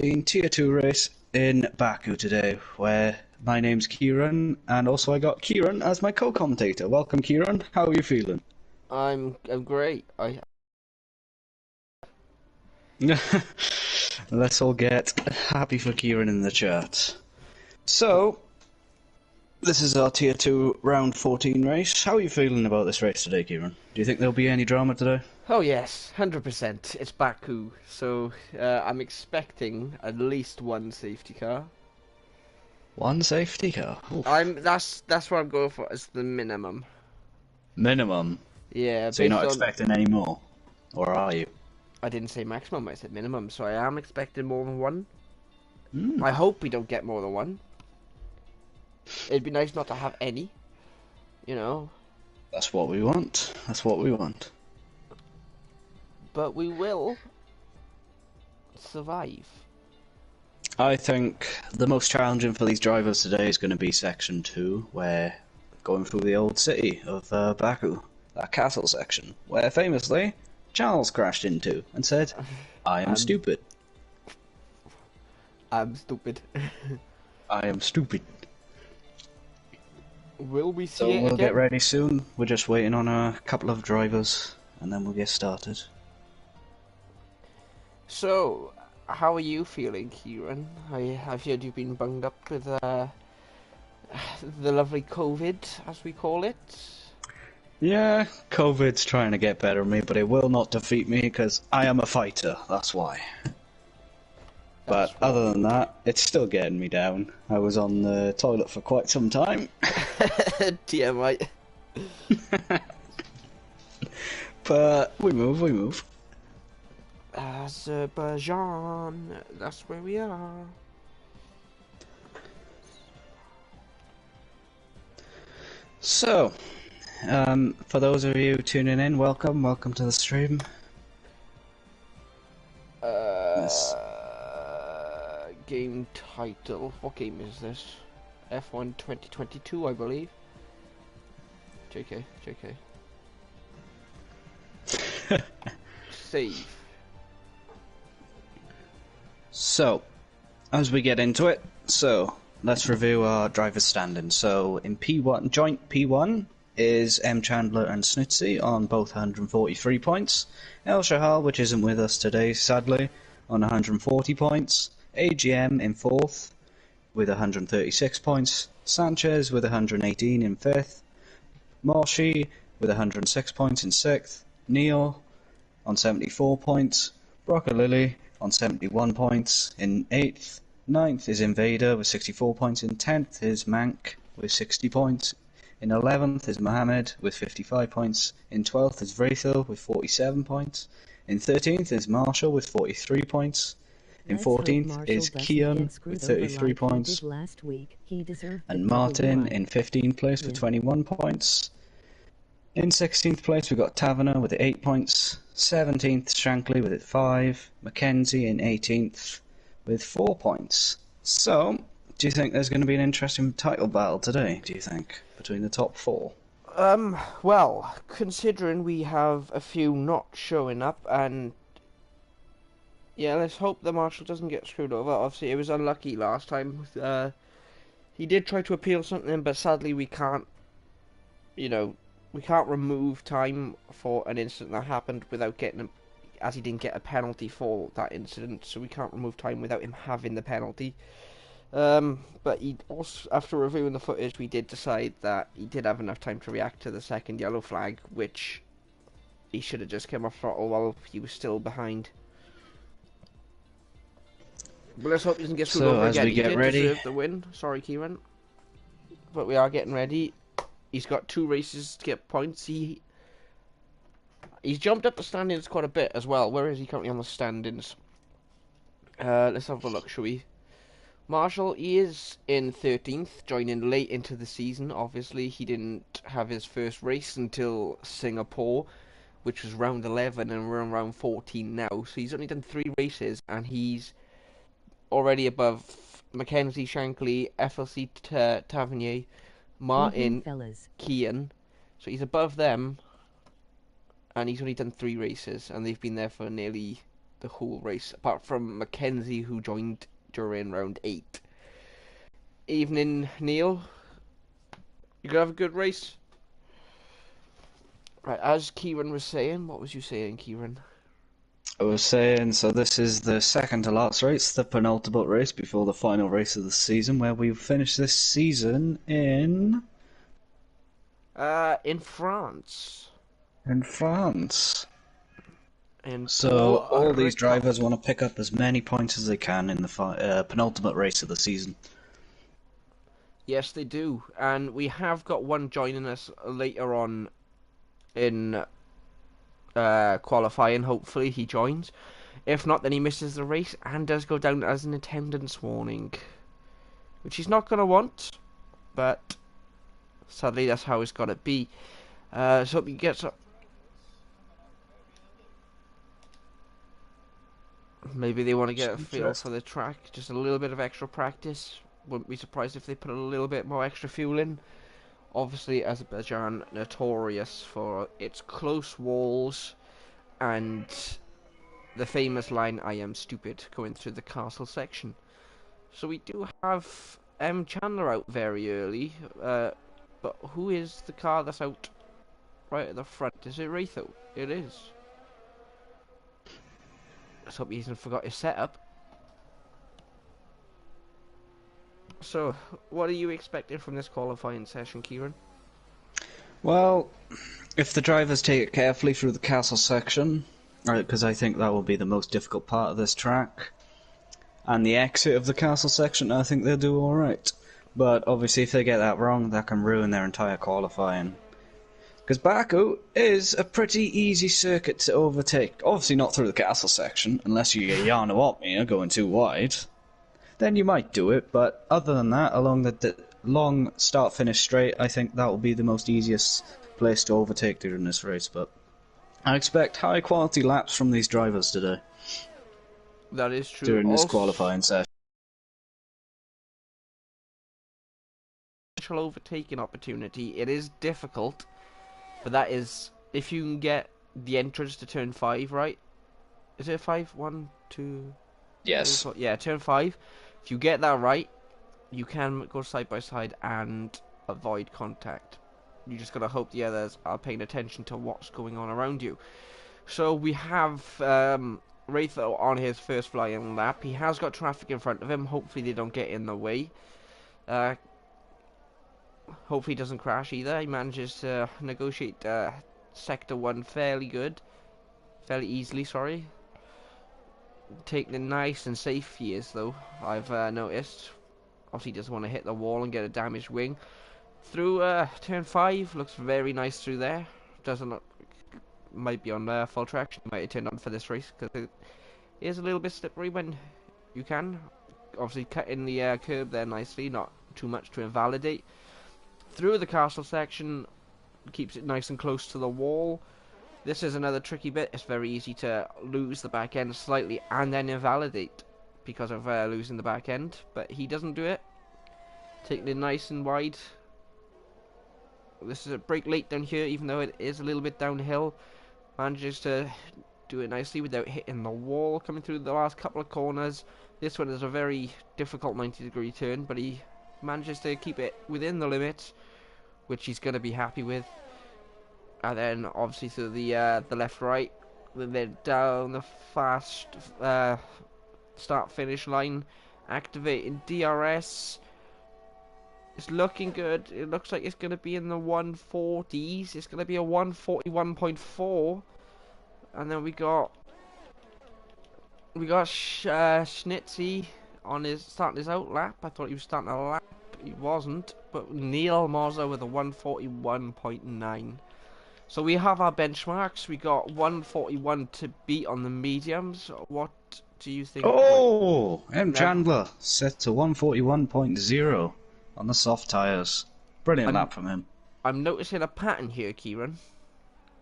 Tier 2 race in Baku today, where my name's Kieran, and also I got Kieran as my co-commentator. Welcome, Kieran. How are you feeling? I'm great. Let's all get happy for Kieran in the chat. So, this is our Tier 2 round 14 race. How are you feeling about this race today, Kieran? Do you think there'll be any drama today? Oh yes, 100%. It's Baku, so I'm expecting at least one safety car. One safety car. Oof. That's what I'm going for as the minimum. Minimum. Yeah, So you're based not on expecting any more? Or are you? I didn't say maximum, I said minimum, so I am expecting more than one. Mm. I hope we don't get more than one. It'd be nice not to have any, you know. That's what we want. That's what we want. But we will survive. I think the most challenging for these drivers today is going to be section 2, where going through the old city of Baku, that castle section, where famously Charles crashed into and said, I am stupid. I'm stupid. I am stupid. Will we see So it we'll again? get ready soon. We're just waiting on a couple of drivers, and then we'll get started. So, how are you feeling, Kieran? I've heard you've been bunged up with the lovely COVID, as we call it. Yeah, COVID's trying to get better at me, but it will not defeat me because I am a fighter, that's why. But other than that, it's still getting me down. I was on the toilet for quite some time. TMI. But we move. Azerbaijan, that's where we are. So, for those of you tuning in, welcome to the stream. Game title. What game is this? F1 2022, I believe. JK. Save. So, as we get into it, let's review our driver's standings. So, in P1, joint P1 is M. Chandler and Snitsy on both 143 points. El Shahal, which isn't with us today, sadly, on 140 points. AGM in 4th with 136 points. Sanchez with 118 in 5th. Marshy with 106 points in 6th. Neil on 74 points. Broccolilli on 71 points in 8th. 9th is Invader with 64 points. In 10th is Mank with 60 points. In 11th is Mohammed with 55 points. In 12th is Vrathil with 47 points. In 13th is Marshall with 43 points. In 14th is Kian with 33 points. And Martin in 15th place with 21 points. In 16th place we've got Taverner with 8 points. 17th Shankly with 5. Mackenzie in 18th with 4 points. So, do you think there's going to be an interesting title battle today, do you think, between the top 4? Well, considering we have a few not showing up, and yeah, let's hope the Marshal doesn't get screwed over. Obviously, it was unlucky last time. He did try to appeal something, but sadly we can't, we can't remove time for an incident that happened without getting him, as he didn't get a penalty for that incident, so we can't remove time without him having the penalty. But he also, after reviewing the footage, we did decide that he did have enough time to react to the second yellow flag, which he should have just come off throttle while he was still behind. But let's hope he doesn't get screwed over again. He did deserve the win. Sorry, Kieran. But we are getting ready. He's got 2 races to get points. He's jumped up the standings quite a bit as well. Where is he currently on the standings? Let's have a look, shall we? Marshall, he is in 13th, joining late into the season. Obviously, he didn't have his first race until Singapore, which was round 11, and we're on round 14 now. So he's only done 3 races, and he's already above Mackenzie, Shankly, FLC Tavernier, Martin, Kian. So he's above them, and he's only done 3 races, and they've been there for nearly the whole race, apart from Mackenzie, who joined during round 8. Evening, Neil. You gonna have a good race? Right, as Kieran was saying, what was you saying, Kieran? I was saying, so this is the second to last race, the penultimate race before the final race of the season, where we finish this season in France. in France. In So all these Puerto Rico. drivers want to pick up as many points as they can in the penultimate race of the season. Yes, they do, and we have got one joining us later on in qualifying. Hopefully, he joins. If not, then he misses the race and does go down as an attendance warning, which he's not going to want, but sadly, that's how it's got to be. So he gets up. Maybe they want to get a feel for the track, just a little bit of extra practice. Wouldn't be surprised if they put a little bit more extra fuel in. Obviously, Azerbaijan notorious for its close walls and the famous line, "I am stupid," going through the castle section. So we do have Chandler out very early, but who is the car that's out right at the front? Is it Ratho? It is. Let's hope he hasn't forgot his setup. So, what are you expecting from this qualifying session, Kieran? Well, if the drivers take it carefully through the castle section, right, because I think that will be the most difficult part of this track, and the exit of the castle section, I think they'll do alright. But obviously if they get that wrong, that can ruin their entire qualifying. Because Baku is a pretty easy circuit to overtake. Obviously not through the castle section, unless you get Yarno Opmia going too wide. Then you might do it, but other than that, along the long start-finish straight, I think that will be the most easiest place to overtake during this race. But I expect high-quality laps from these drivers today. That is true. During this qualifying session. Overtaking opportunity. It is difficult, but that is if you can get the entrance to turn 5 right. Is it 5? 1, 2. Yes. 3, 4. Yeah, turn 5. If you get that right, you can go side by side and avoid contact. You just gotta hope the others are paying attention to what's going on around you. So we have Ratho on his first flying lap. He has got traffic in front of him. Hopefully they don't get in the way. Hopefully he doesn't crash either. He manages to negotiate sector 1 fairly easily, sorry. Taking it nice and safe he is though, I've noticed. Obviously he doesn't want to hit the wall and get a damaged wing. Through turn 5, looks very nice through there. Doesn't look, might be on full traction, might have turned on for this race, because it is a little bit slippery when you can. Obviously cut in the curb there nicely, not too much to invalidate. Through the castle section, keeps it nice and close to the wall. This is another tricky bit. It's very easy to lose the back end slightly and then invalidate because of losing the back end, but he doesn't do it. Taking it nice and wide. This is a brake late down here, even though it is a little bit downhill. Manages to do it nicely without hitting the wall. Coming through the last couple of corners. This one is a very difficult 90-degree turn, but he manages to keep it within the limits, which he's going to be happy with. And then obviously through the left right, then down the fast start finish line, activating DRS. It's looking good. It looks like it's going to be in the 140s. It's going to be a 141.4, and then we got Schnitzy on his starting his out lap. I thought he was starting a lap. He wasn't, but Neil Moza with a 141.9. So we have our benchmarks. We got 141 to beat on the mediums. What do you think? Oh, Chandler set to 141.0 on the soft tyres. Brilliant lap from him. I'm noticing a pattern here, Kieran.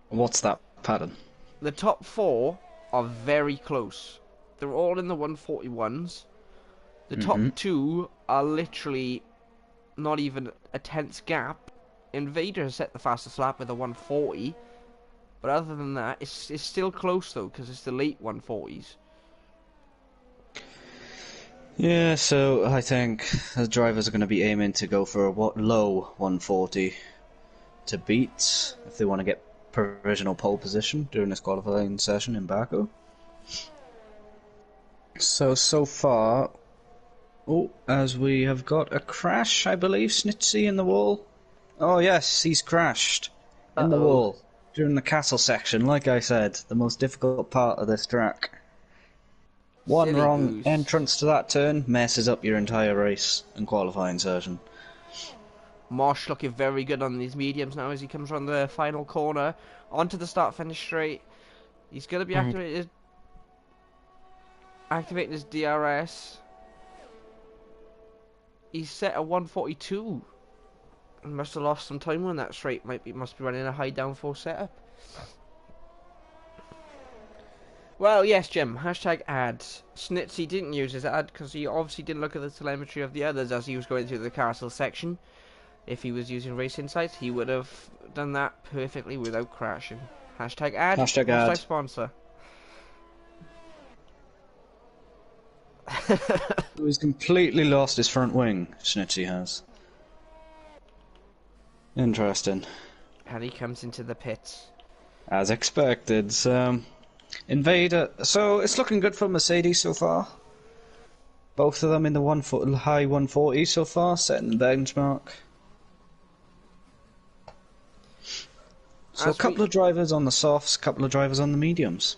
What's that pattern? The top 4 are very close. They're all in the 141s. The top 2 are literally not even a tenth gap. Invader has set the fastest lap with a 140, but other than that, it's still close though, because it's the late 140s. Yeah, so I think the drivers are going to be aiming to go for a low 140 to beat if they want to get provisional pole position during this qualifying session in Baku. So far, as we have got a crash, I believe, Snitsy in the wall. Oh yes, he's crashed in the wall during the castle section. Like I said, the most difficult part of this track. One Silly wrong goose. entrance to that turn messes up your entire race and qualifying session. Marsh looking very good on these mediums now as he comes around the final corner onto the start-finish straight. He's going to be activating his DRS. He's set a 142. And must have lost some time on that straight. Must be running a high downforce setup. Well, yes, Jim. Hashtag ads. Snitsy didn't use his ad because he obviously didn't look at the telemetry of the others as he was going through the castle section. If he was using Race Insights, he would have done that perfectly without crashing. Hashtag ad. Hashtag ad. Hashtag sponsor. He's completely lost his front wing, Snitsy has. Interesting. And he comes into the pits. As expected. Invader. So it's looking good for Mercedes so far. Both of them in the high 140 so far, setting the benchmark. So a couple of drivers on the softs, a couple of drivers on the mediums.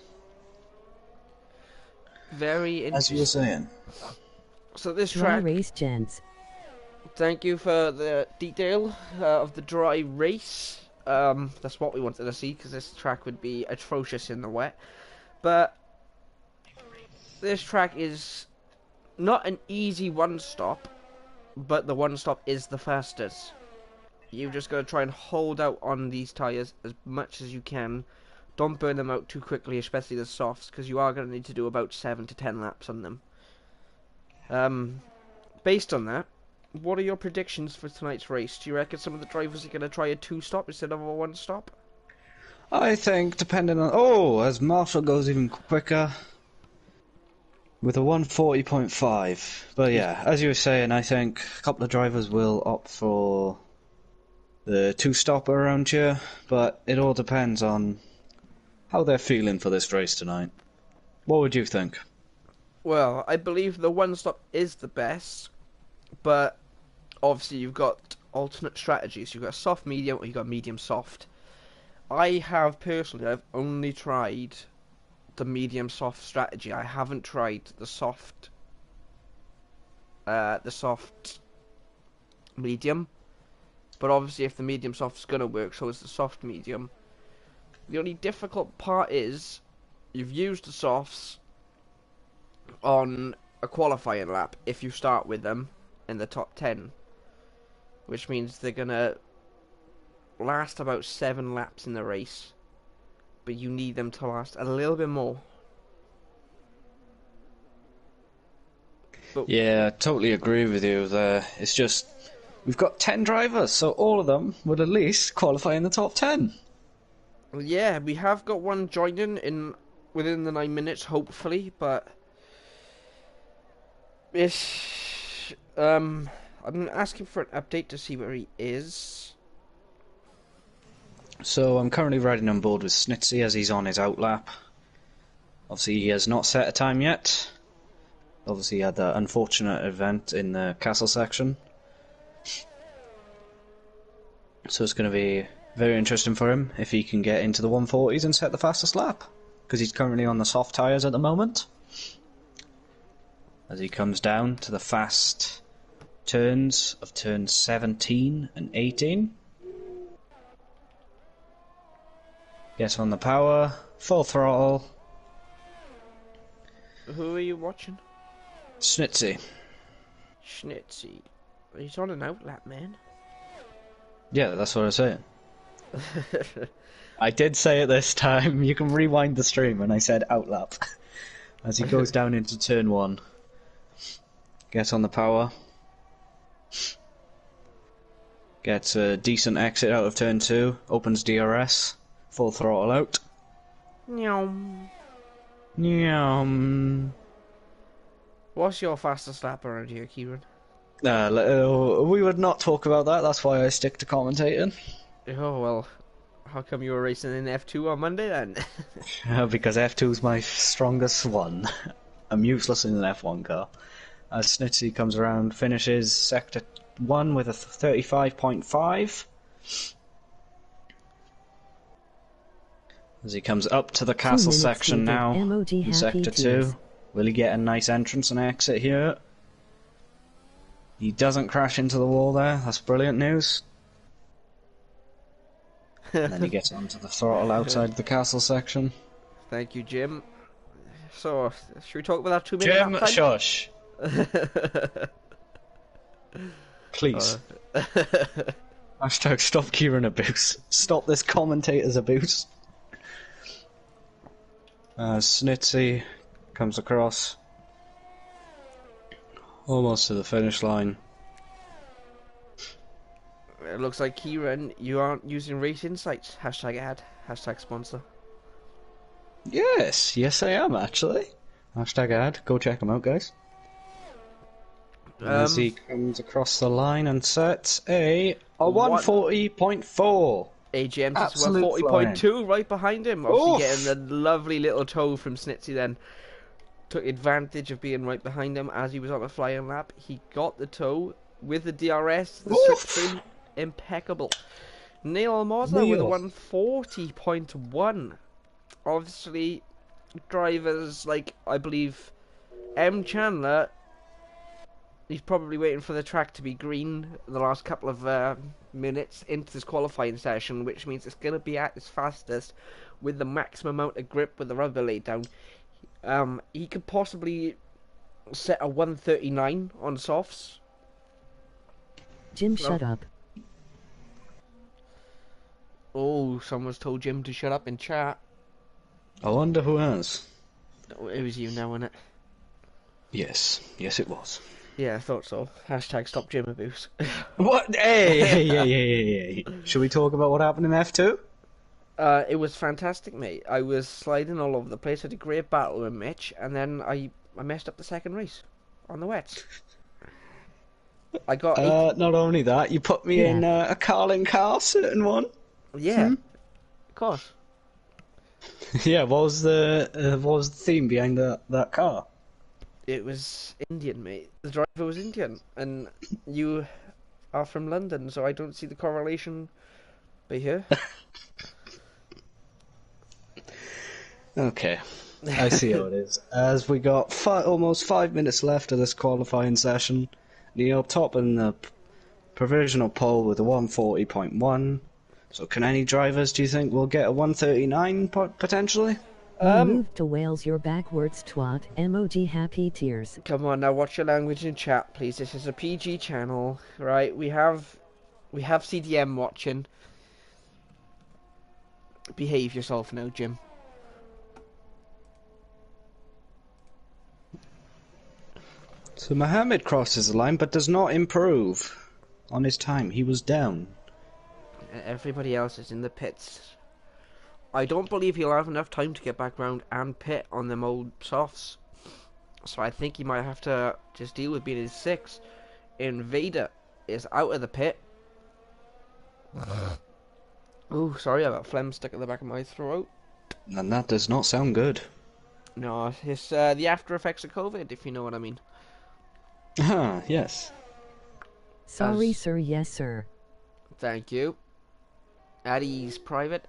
Very interesting. As you were saying. So this Dry track... race, gents. Thank you for the detail of the dry race. That's what we wanted to see, because this track would be atrocious in the wet. But this track is not an easy one-stop, but the one-stop is the fastest. You've just got to try and hold out on these tyres as much as you can. Don't burn them out too quickly, especially the softs, because you are going to need to do about 7 to 10 laps on them. Based on that, what are your predictions for tonight's race? Do you reckon some of the drivers are going to try a two-stop instead of a one-stop? I think, depending on... as Marshall goes even quicker with a 140.5. But yeah, as you were saying, I think a couple of drivers will opt for the two-stop around here, but it all depends on how they're feeling for this race tonight. What would you think? Well, I believe the one-stop is the best, but obviously you've got alternate strategies. You've got soft medium or you've got medium soft. I've only tried the medium soft strategy. I haven't tried the soft medium. But obviously if the medium soft is gonna work, so is the soft medium. The only difficult part is you've used the softs on a qualifying lap if you start with them in the top 10, which means they're gonna last about 7 laps in the race, but you need them to last a little bit more. But yeah, I totally agree with you there. It's just we've got 10 drivers, so all of them would at least qualify in the top 10. yeah, we have got one joining within the 9 minutes, hopefully, but it's I'm asking for an update to see where he is. So I'm currently riding on board with Snitsy as he's on his outlap. Obviously he has not set a time yet. Obviously he had that unfortunate event in the castle section. So it's going to be very interesting for him if he can get into the 140s and set the fastest lap. Because he's currently on the soft tyres at the moment. As he comes down to the fast turns of turns 17 and 18. Gets on the power, full throttle. Who are you watching? Snitsy. Schnitzy. He's on an outlap, man. Yeah, that's what I was saying. I did say it this time. You can rewind the stream when I said outlap. As he goes down into turn 1. Gets on the power. Gets a decent exit out of turn 2. Opens DRS. Full throttle out. Nyom. Nyam. What's your fastest lap around here, Kieran? We would not talk about that. That's why I stick to commentating. Oh, well, how come you were racing in F2 on Monday then? Because F2 is my strongest one. I'm useless in an F1 car. As Snitsy comes around, finishes sector 1 with a 35.5. As he comes up to the castle section now, in sector 2. Will he get a nice entrance and exit here? He doesn't crash into the wall there, that's brilliant news. And then he gets onto the throttle outside the castle section. Thank you, Jim. So, should we talk about that 2-minute Jim, lap time? shush. Please. Hashtag stop Kieran abuse. Stop this commentator's abuse. Snitsy comes across. Almost to the finish line. It looks like, Kieran, you aren't using Race Insights. Hashtag ad. Hashtag sponsor. Yes, yes I am actually. Hashtag ad. Go check him out, guys. As he comes across the line and sets a 140.4. AGM to 140.2 right behind him. Obviously getting the lovely little toe from Snitsy then. Took advantage of being right behind him as he was on a flying lap. He got the toe with the DRS, the slipstream, impeccable. Neil Moser with a 140.1. Obviously, drivers like, I believe, M. Chandler, he's probably waiting for the track to be green the last couple of minutes into this qualifying session, which means it's going to be at its fastest with the maximum amount of grip with the rubber laid down. He could possibly set a 139 on softs. Jim, shut up. Oh, someone's told Jim to shut up in chat. I wonder who has. Oh, it was you now, wasn't it? Yes, yes it was. Yeah, I thought so. Hashtag stop Jim abuse. What? Hey. Should we talk about what happened in F2? It was fantastic, mate. I was sliding all over the place. I had a great battle with Mitch, and then I messed up the second race on the wets. I got not only that, you put me in a Carlin car, certain one. Yeah, of course. Yeah, what was the theme behind that car? It was Indian, mate. The driver was Indian, and you are from London, so I don't see the correlation by here. Okay, I see how it is. As we got almost 5 minutes left of this qualifying session, Neil top in the provisional pole with a 140.1. So can any drivers, do you think, will get a 139 potentially? Move to Wales, you're backwards twat. Emoji happy tears. Come on now, watch your language in chat, please. This is a PG channel, right? We have CDM watching. Behave yourself now, Jim. So Mohammed crosses the line but does not improve on his time. He was down. Everybody else is in the pits. I don't believe he'll have enough time to get back round and pit on them old softs. So I think he might have to just deal with being in 6th. Invader is out of the pit. Oh, sorry, I got phlegm stuck at the back of my throat. And that does not sound good. No, it's the after effects of COVID, if you know what I mean. Ah, yes. Sorry, sir. Yes, sir. Thank you. Addie's private.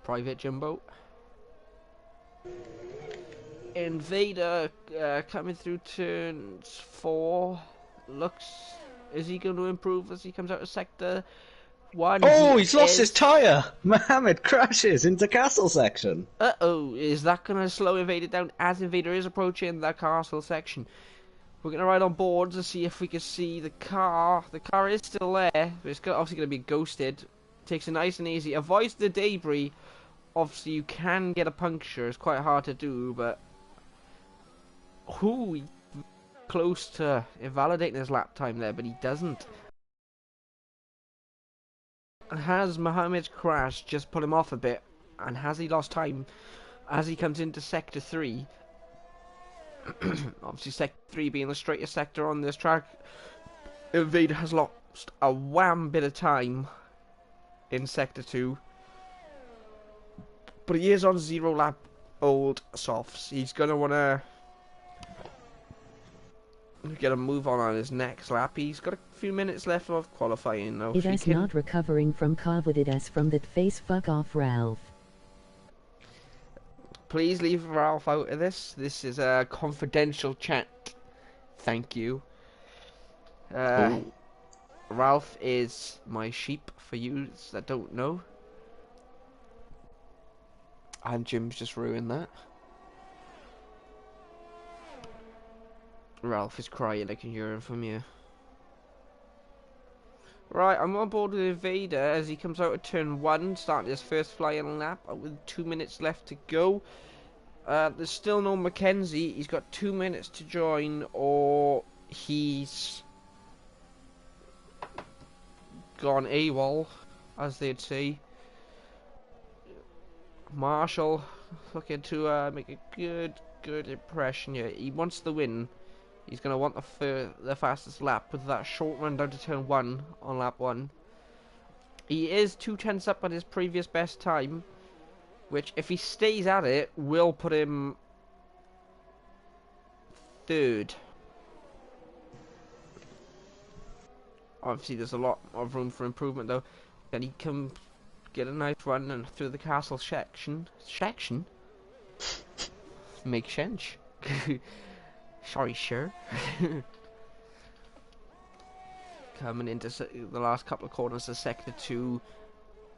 Private Jimbo. Invader coming through turns 4. Is he going to improve as he comes out of sector 1? Oh, he's lost his tyre! Mohammed crashes into castle section. Uh-oh, is that going to slow Invader down as Invader is approaching the castle section? We're going to ride on boards and see if we can see the car. The car is still there, but it's obviously going to be ghosted. Takes it nice and easy. Avoids the debris. Obviously, you can get a puncture. It's quite hard to do, but... Ooh, close to invalidating his lap time there, but he doesn't. Has Mohammed's crash just put him off a bit? And has he lost time as he comes into sector 3? Obviously, Sector 3 being the straightest sector on this track, Invader has lost a wham bit of time in Sector 2. But he is on 0 lap old softs. He's going to want to get a move on his next lap. He's got a few minutes left of qualifying now. It is not recovering from COVID. It is from that face. Fuck off, Ralph. Please leave Ralph out of this. This is a confidential chat. Thank you. Ralph is my sheep, for you that don't know. And Jim's just ruined that. Ralph is crying, I can hear him from here. Right, I'm on board with Invader as he comes out of turn 1, starting his first flying lap with 2 minutes left to go. There's still no Mackenzie. He's got 2 minutes to join, or he's gone AWOL, as they'd say. Marshall looking to make a good impression here. He wants the win. He's going to want the fastest lap with that short run down to turn 1 on lap 1. He is 2/10 up on his previous best time, which, if he stays at it, will put him 3rd. Obviously, there's a lot of room for improvement, though. Then he can get a nice run and through the castle section. Make sense. Sorry, sure. Coming into the last couple of corners of Sector 2.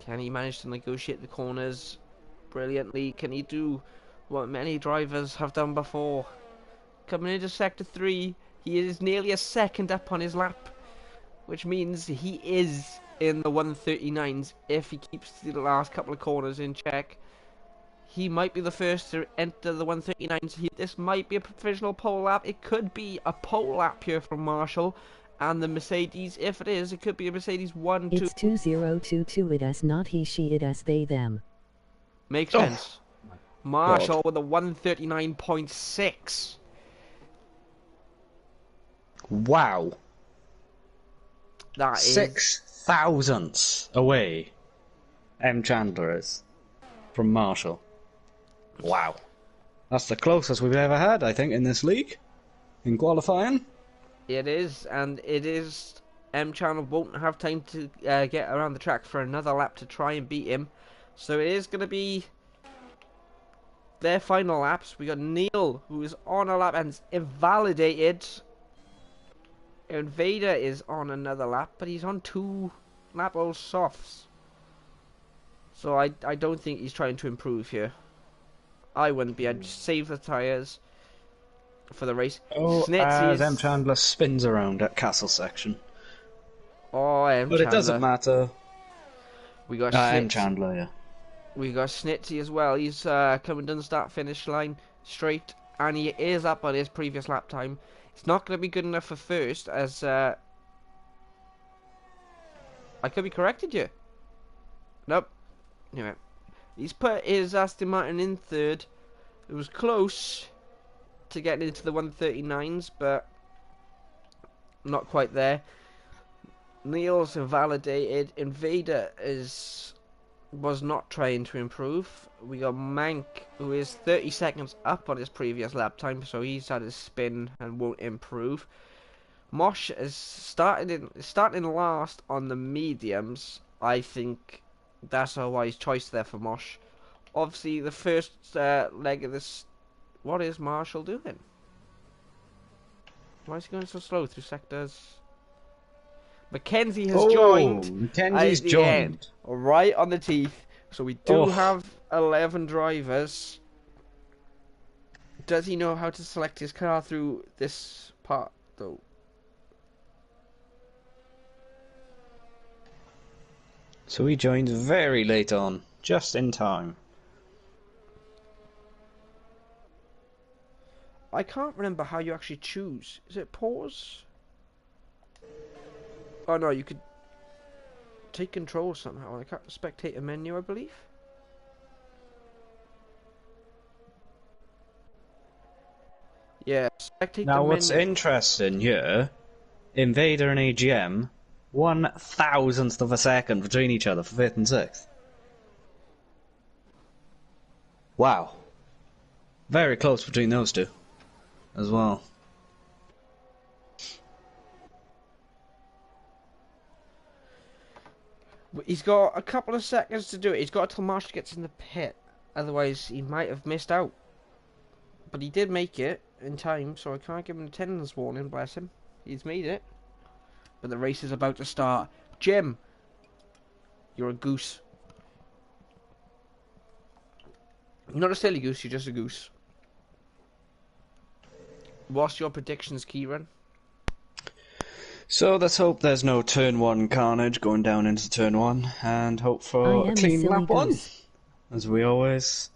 Can he manage to negotiate the corners brilliantly? Can he do what many drivers have done before? Coming into Sector 3, he is nearly a second up on his lap, which means he is in the 139s if he keeps the last couple of corners in check. He might be the first to enter the 139s. This might be a provisional pole lap. It could be a pole lap here from Marshall and the Mercedes. If it is, it could be a Mercedes 1, 2. It's 2022. It is not he, she, it is they, them. Makes sense. Marshall with a 139.6. Wow. That is 6 thousandths away. M. Chandler is from Marshall. Wow. That's the closest we've ever had, I think, in this league. In qualifying. It is, and it is. M. Chandler won't have time to get around the track for another lap to try and beat him. So it is going to be their final laps. We got Neil, who is on a lap and is invalidated. Invader is on another lap, but he's on 2 lap old softs. So I don't think he's trying to improve here. I wouldn't be. I'd just save the tyres for the race. As M. Chandler spins around at Castle section. Oh, M. But Chandler. it doesn't matter. We got M. Chandler, yeah. We got Snitsy as well. He's coming down the start-finish line straight, and he is up on his previous lap time. It's not going to be good enough for first, as I could be corrected here. Nope. Anyway, he's put his Aston Martin in 3rd. It was close to getting into the 139s, but not quite there. Neil's invalidated. Invader was not trying to improve. We got Mank, who is 30 seconds up on his previous lap time, so he's had his spin and won't improve. Mosh is starting last on the mediums. I think that's a wise choice there for Mosh. Obviously, the first leg of this. What is Marshall doing? Why is he going so slow through sectors? Mackenzie has joined. Mackenzie's joined. Right on the teeth. So we do have 11 drivers. Does he know how to select his car through this part, though? So he joined very late on, just in time. I can't remember how you actually choose. Is it pause? Oh no, you could take control somehow. I can't spectate a menu, I believe. Yeah, Now, what's interesting here, Invader and AGM, 1,000th of a second between each other for 5th and 6th. Wow. Very close between those two, as well. He's got a couple of seconds to do it. He's got till Marshall gets in the pit. Otherwise, he might have missed out. But he did make it in time, so I can't give him an attendance warning, bless him. He's made it. But the race is about to start. Jim! You're a goose. You're not a silly goose, you're just a goose. What's your predictions, Kieran? So let's hope there's no turn 1 carnage going down into turn 1, and hope for a clean lap 1, as we always.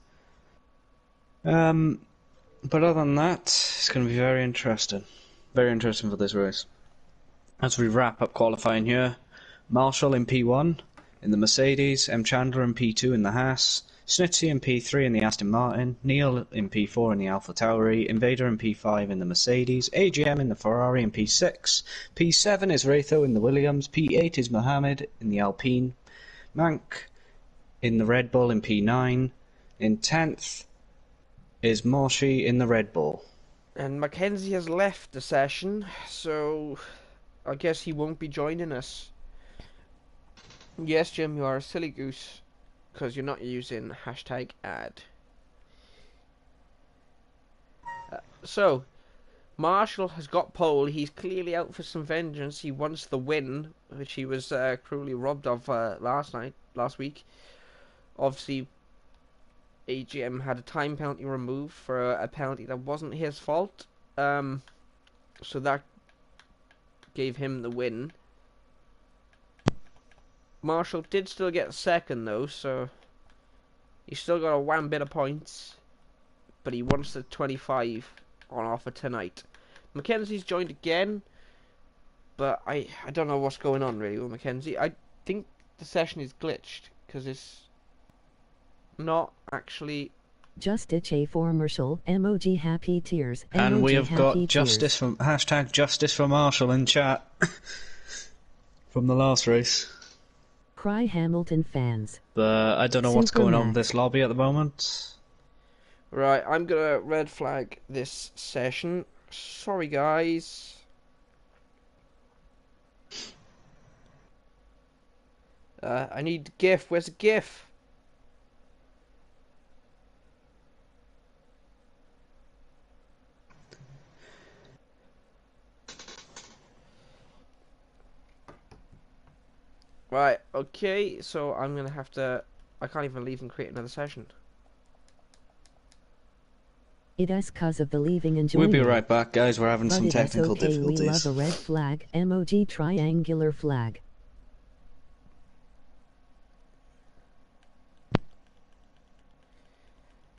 But other than that, it's going to be very interesting. Very interesting for this race. As we wrap up qualifying here, Marshall in P1 in the Mercedes, M. Chandler in P2 in the Haas, Snitsy in P3 in the Aston Martin, Neil in P4 in the Alfa Tauri, Invader in P5 in the Mercedes, AGM in the Ferrari in P6, P7 is Ratho in the Williams, P8 is Mohammed in the Alpine, Mank in the Red Bull in P9, in 10th is Morshy in the Red Bull. And Mackenzie has left the session, so I guess he won't be joining us. Yes, Jim, you are a silly goose, because you're not using #ad. So, Marshall has got pole. He's clearly out for some vengeance. He wants the win, which he was cruelly robbed of last week. Obviously, AGM had a time penalty removed for a penalty that wasn't his fault. So that gave him the win. Marshall did still get second though, so he's still got a wham bit of points, but he wants the 25 on offer tonight. Mackenzie's joined again, but I don't know what's going on really with Mackenzie. I think the session is glitched because it's not actually. Just itch for Marshall, emoji happy tears. And we have got tears. justice from #justice for Marshall in chat from the last race. Cry Hamilton fans. But I don't know what's going on with this lobby at the moment. Right, I'm gonna red flag this session. Sorry guys. I need GIF. Where's the GIF? Right, okay, so I'm gonna have to. I can't even leave and create another session. It is cause of the leaving and joining. We'll be right back, guys. We're having but some technical difficulties. We love a red flag, emoji triangular flag.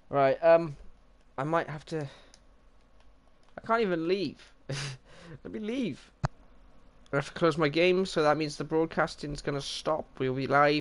Right, I might have to. I can't even leave. Let me leave. I have to close my game, so that means the broadcasting's gonna stop. We'll be live.